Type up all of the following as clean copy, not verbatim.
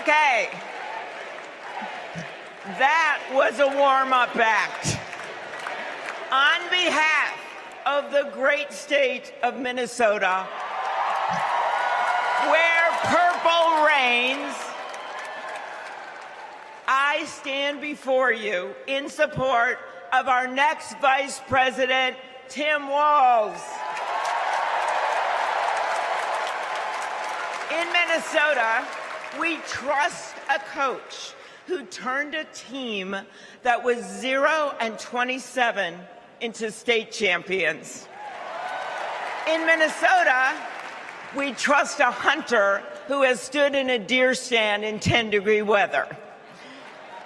Okay. That was a warm-up act. On behalf of the great state of Minnesota, where purple reigns, I stand before you in support of our next Vice President, Tim Walz. In Minnesota, we trust a coach who turned a team that was 0-27 into state champions. In Minnesota, we trust a hunter who has stood in a deer stand in 10-degree weather.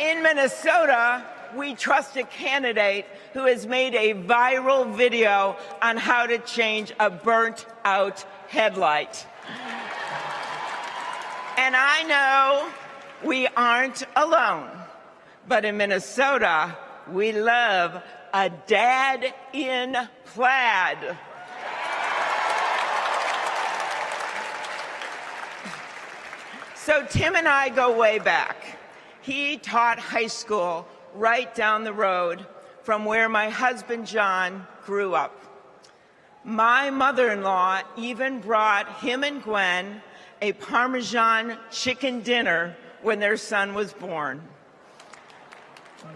In Minnesota, we trust a candidate who has made a viral video on how to change a burnt-out headlight. And I know we aren't alone, but in Minnesota, we love a dad in plaid. So Tim and I go way back. He taught high school right down the road from where my husband John grew up. My mother-in-law even brought him and Gwen a Parmesan chicken dinner when their son was born.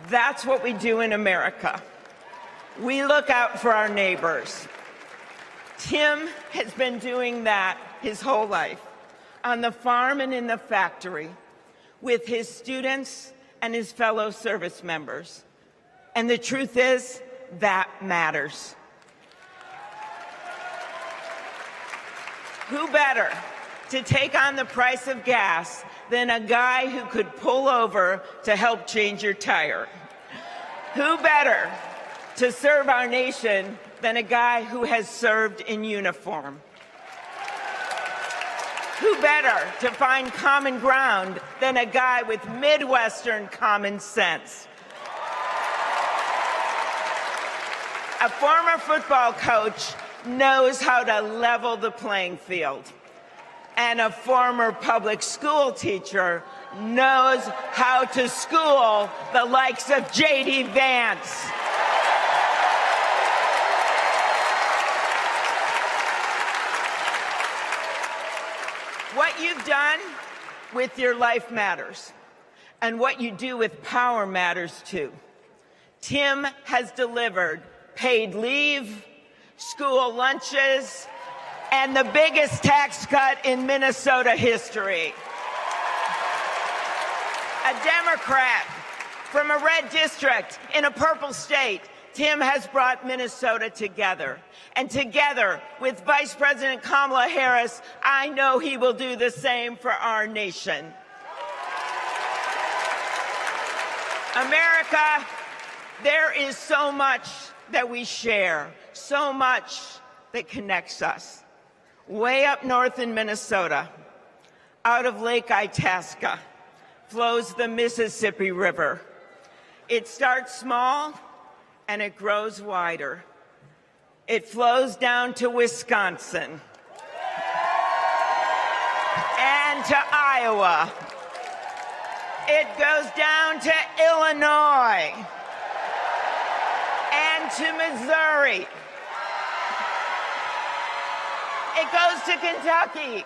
That's what we do in America. We look out for our neighbors. Tim has been doing that his whole life, on the farm and in the factory, with his students and his fellow service members. And the truth is, that matters. Who better to take on the price of gas than a guy who could pull over to help change your tire? Who better to serve our nation than a guy who has served in uniform? Who better to find common ground than a guy with Midwestern common sense? A former football coach knows how to level the playing field. And a former public school teacher knows how to school the likes of J.D. Vance. What you've done with your life matters, and what you do with power matters too. Tim has delivered paid leave, school lunches, and the biggest tax cut in Minnesota history. A Democrat from a red district in a purple state, Tim has brought Minnesota together. And together with Vice President Kamala Harris, I know he will do the same for our nation. America, there is so much that we share, so much that connects us. Way up north in Minnesota, out of Lake Itasca, flows the Mississippi River. It starts small and it grows wider. It flows down to Wisconsin and to Iowa. It goes down to Illinois and to Missouri. It goes to Kentucky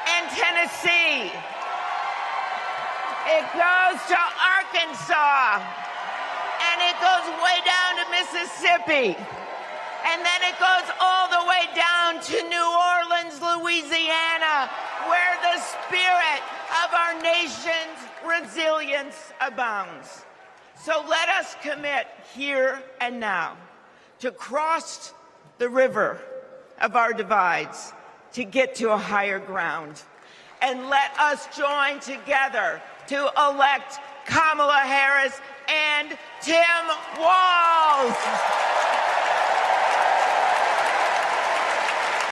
and Tennessee. It goes to Arkansas, and it goes way down to Mississippi. And then it goes all the way down to New Orleans, Louisiana, where the spirit of our nation's resilience abounds. So let us commit here and now to cross the river of our divides to get to a higher ground. And let us join together to elect Kamala Harris and Tim Walz.